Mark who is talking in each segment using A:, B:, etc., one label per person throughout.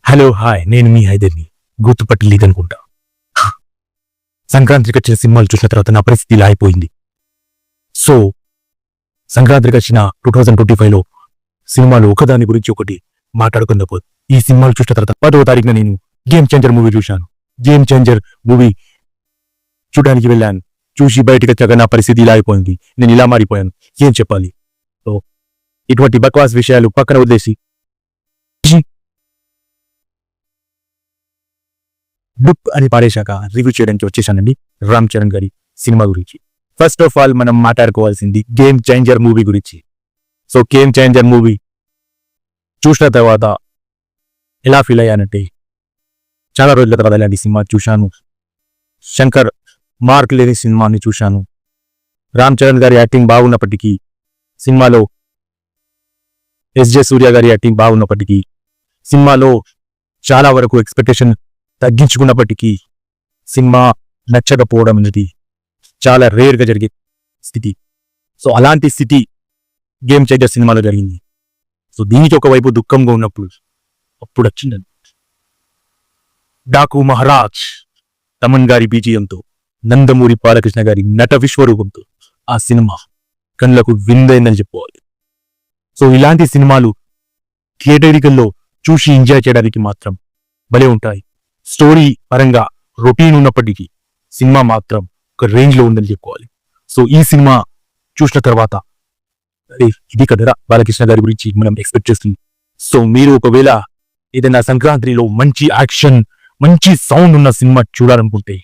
A: Hello hi, నేను మీ హైదర్ని. గుర్తుపట్టి లేదనుకుంటా. సంక్రాంతికి వచ్చిన సినిమాలు చూసిన తర్వాత నా పరిస్థితి ఇలా అయిపోయింది. సో సంక్రాంతికి వచ్చిన 2025లో సినిమాలు ఒకదాని గురించి ఒకటి మాట్లాడుకుందా పోదు. ఈ సినిమాలు చూసిన తర్వాత 10వ తారీఖున నేను గేమ్ చేంజర్ మూవీ చూశాను. గేమ్ చేంజర్ మూవీ చూడడానికి వెళ్ళాను. చూసి బయటకు వచ్చాక నా పరిస్థితి ఇలా అయిపోయింది. నేను ఇలా మారిపోయాను. ఏం చెప్పాలి? సో ఇటువంటి బక్వాస్ విషయాలు పక్కన వదిలేసి డుప్ అని పాడేశాక రివ్యూ చేయడానికి వచ్చేసానండి రామ్ చరణ్ గారి సినిమా గురించి. ఫస్ట్ ఆఫ్ ఆల్ మనం మాట్లాడుకోవాల్సింది గేమ్ చేంజర్ మూవీ గురించి. సో గేమ్ చేంజర్ మూవీ చూసిన తర్వాత ఎలా ఫీల్ అయ్యానంటే, చాలా రోజుల తర్వాత ఇలాంటి సినిమా చూశాను. శంకర్ మార్క్ లేని సినిమాని చూశాను. రామ్ చరణ్ గారి యాక్టింగ్ బాగున్నప్పటికీ, సినిమాలో ఎస్జే సూర్య గారి యాక్టింగ్ బాగున్నప్పటికీ, సినిమాలో చాలా వరకు ఎక్స్పెక్టేషన్ తగ్గించుకున్నప్పటికీ సినిమా నచ్చకపోవడం అనేది చాలా రేర్గా జరిగే స్థితి. సో అలాంటి స్థితి గేమ్ చేంజర్ సినిమాలో జరిగింది. సో దీనికి ఒకవైపు దుఃఖంగా ఉన్నప్పుడు అప్పుడు వచ్చింది డాకు మహారాజ్ తమన్ గారి బీజియంతో, నందమూరి బాలకృష్ణ గారి నట విశ్వరూపంతో ఆ సినిమా కళ్ళకు విందైందని చెప్పుకోవాలి. సో ఇలాంటి సినిమాలు థియేటరికల్లో చూసి ఎంజాయ్ చేయడానికి మాత్రం భలే ఉంటాయి. స్టోరీ పరంగా రొటీన్ ఉన్నప్పటికీ సినిమా మాత్రం ఒక రేంజ్ లో ఉందని చెప్పుకోవాలి. సో ఈ సినిమా చూసిన తర్వాత ఇది కదరా బాలకృష్ణ గారి గురించి మనం ఎక్స్పెక్ట్ చేస్తుంది. సో మీరు ఒకవేళ ఏదైనా సంక్రాంతిలో మంచి యాక్షన్, మంచి సౌండ్ ఉన్న సినిమా చూడాలనుకుంటే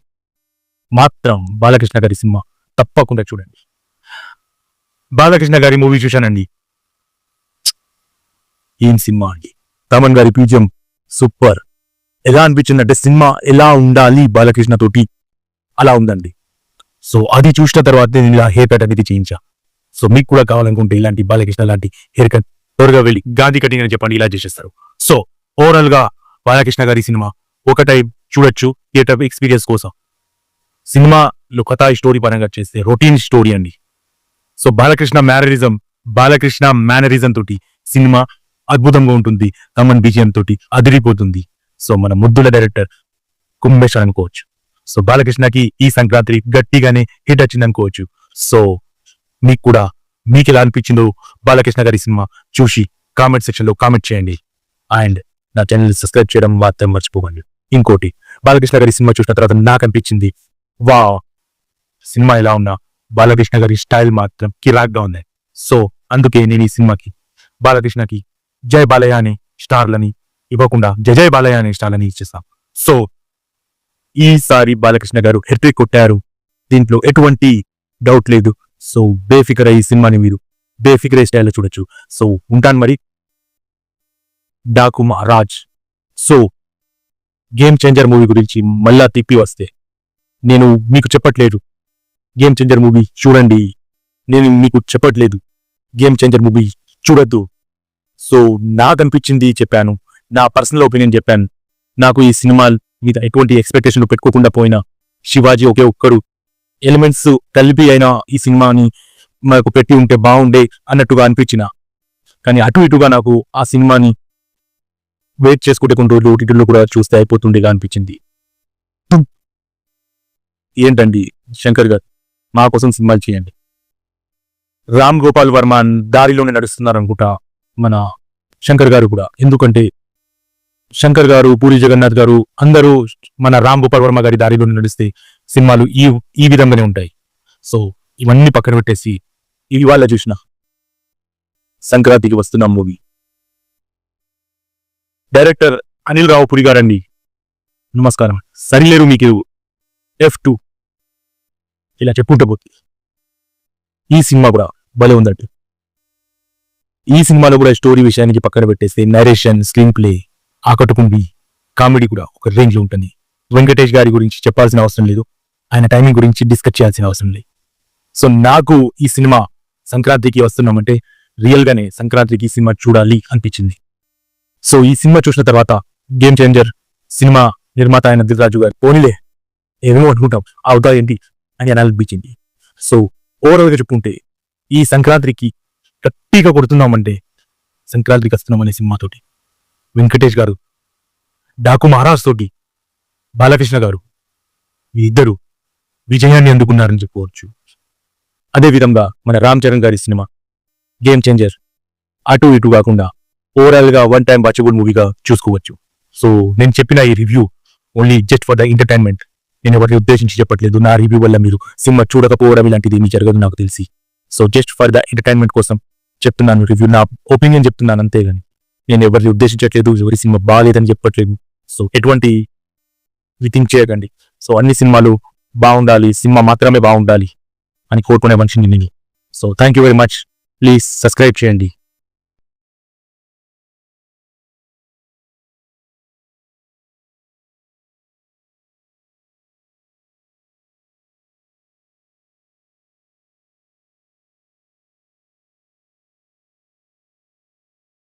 A: మాత్రం బాలకృష్ణ గారి సినిమా తప్పకుండా చూడండి. బాలకృష్ణ గారి మూవీ చూశానండి. ఏం సినిమా అండి! తమన్ గారి బీజియం సూపర్. ఎలా అనిపించిందంటే సినిమా ఎలా ఉండాలి బాలకృష్ణ తోటి అలా ఉందండి. సో అది చూసిన తర్వాత నేను ఇలా హెయిర్ కట్ అనేది చేయించా. సో మీకు కూడా కావాలనుకుంటే ఇలాంటి బాలకృష్ణ లాంటి హెయిర్ కట్ త్వరగా వెళ్ళి గాంధీ కటింగ్ అని చెప్పండి, ఇలా చేసేస్తారు. సో ఓవరాల్ గా బాలకృష్ణ గారి సినిమా ఒక టైం చూడొచ్చు థియేటర్ ఎక్స్పీరియన్స్ కోసం. సినిమాలో కథా స్టోరీ పరంగా చేస్తే రొటీన్ స్టోరీ అండి. సో బాలకృష్ణ మేనరిజం తోటి సినిమా అద్భుతంగా ఉంటుంది. తమన్ బీజియం తోటి అదిరిపోతుంది. సో మన ముద్దుల డైరెక్టర్ కుంభేష్ అనుకోవచ్చు. సో బాలకృష్ణకి ఈ సంక్రాంతి గట్టిగానే హిట్ వచ్చింది అనుకోవచ్చు. సో మీకు ఎలా అనిపించిందో బాలకృష్ణ గారి సినిమా చూసి కామెంట్ సెక్షన్ లో కామెంట్ చేయండి. అండ్ నా ఛానల్ సబ్స్క్రైబ్ చేయడం మాత్రం మర్చిపోకండి. ఇంకోటి, బాలకృష్ణ గారి సినిమా చూసిన తర్వాత నాకు అనిపించింది, వా సినిమా ఎలా ఉన్నా బాలకృష్ణ గారి స్టైల్ మాత్రం కిరాక్గా ఉంది. సో అందుకే నేను ఈ సినిమాకి బాలకృష్ణకి జై బాలయ్య అనే స్టార్లని ఇవ్వకుండా జయ బాలయ్య అనే స్టార్లని ఇచ్చేస్తాం. సో ఈసారి బాలకృష్ణ గారు హెట్రిక్ కొట్టారు, దీంట్లో ఎటువంటి డౌట్ లేదు. సో బేఫికర్ ఈ సినిమాని మీరు బేఫికర్ స్టైల్లో చూడొచ్చు. సో ఉంటాను మరి. Daaku Maharaj. So game changer movie గురించి మళ్ళా తిప్పి వస్తే, నేను మీకు చెప్పట్లేదు గేమ్ చేంజర్ మూవీ చూడండి, నేను మీకు చెప్పట్లేదు గేమ్ చేంజర్ మూవీ చూడొద్దు. సో నాకు అనిపించింది చెప్పాను, నా పర్సనల్ ఒపీనియన్ చెప్పాను. నాకు ఈ సినిమా మీద ఎటువంటి ఎక్స్పెక్టేషన్లు పెట్టుకోకుండా పోయినా, శివాజీ ఒకే ఒక్కడు ఎలిమెంట్స్ కలిపి అయినా ఈ సినిమాని మనకు పెట్టి ఉంటే బాగుండే అన్నట్టుగా అనిపించిన, కానీ అటు ఇటుగా నాకు ఆ సినిమాని వెయిట్ చేసుకుంటే కొన్ని రోజులు ఓటీటీలో కూడా చూస్తే అయిపోతుండేగా అనిపించింది. ఏంటండి శంకర్ గారు, మా కోసం సినిమాలు చేయండి. రామ్ గోపాల్ వర్మ దారిలోనే నడుస్తున్నారు అనుకుంటా మన శంకర్ గారు కూడా. ఎందుకంటే శంకర్ గారు, పూరి జగన్నాథ్ గారు అందరూ మన రామ్ గోపాల్ వర్మ గారి దారిలో నడిస్తే సినిమాలు ఈ విధంగానే ఉంటాయి. సో ఇవన్నీ పక్కన పెట్టేసి ఇవాళ చూసిన సంక్రాంతికి వస్తున్న మూవీ డైరెక్టర్ అనిల్ రావుపురి గారండి. నమస్కారం. సరిలేరు మీకు F2 ఇలా చెప్పుకుంటూ పోతుంది. ఈ సినిమా కూడా భలే ఉందండి. ఈ సినిమాలో కూడా స్టోరీ విషయానికి పక్కన పెట్టేస్తే నరేషన్, స్క్రీన్ ప్లే ఆకట్టుకుంది. కామెడీ కూడా ఒక రేంజ్ లో ఉంటుంది. వెంకటేష్ గారి గురించి చెప్పాల్సిన అవసరం లేదు, ఆయన టైమింగ్ గురించి డిస్కస్ చేయాల్సిన అవసరం లేదు. సో నాకు ఈ సినిమా సంక్రాంతికి వస్తున్నామంటే రియల్ గానే సంక్రాంతికి ఈ సినిమా చూడాలి అనిపించింది. సో ఈ సినిమా చూసిన తర్వాత గేమ్ చేంజర్ సినిమా నిర్మాత అయిన దిల్రాజు గారు పోనీలే ఏమేమో అనుకుంటాం అవుతా ఏంటి అని అనిపించింది. సో ఓవరాల్ గా చెప్పుకుంటే ఈ సంక్రాంతికి గట్టిగా కొడుతున్నామంటే సంక్రాంతికి వస్తున్నాం అనే సినిమాతోటి వెంకటేష్ గారు డాకు మహారాజ్ తోటి బాలకృష్ణ గారు ఈ ఇద్దరు విజయాన్ని అందుకున్నారని చెప్పుకోవచ్చు. అదే విధంగా మన రామ్ చరణ్ గారి సినిమా గేమ్ చేంజర్ అటు ఇటు కాకుండా ఓవరాల్ గా వన్ టైం వాచబుల్ మూవీగా చూసుకోవచ్చు. సో నేను చెప్పిన ఈ review only just for the entertainment. నేను ఎవరిని ఉద్దేశించి చెప్పట్లేదు. నా రివ్యూ వల్ల మీరు సినిమా చూడకపోవడం ఇలాంటిది ఏమీ జరగదు నాకు తెలిసి. So just for the entertainment కోసం చెప్తున్నాను రివ్యూ, నా ఒపీనియన్ చెప్తున్నాను అంతేగాని నేను ఎవరిని ఉద్దేశించట్లేదు, ఎవరి సినిమా బాగాలేదని చెప్పట్లేదు. సో ఎటువంటి థింక్ చేయకండి. సో అన్ని సినిమాలు బాగుండాలి, సినిమా మాత్రమే బాగుండాలి అని కోరుకునే మనిషిని నేను. So thank you very much. Please subscribe చేయండి.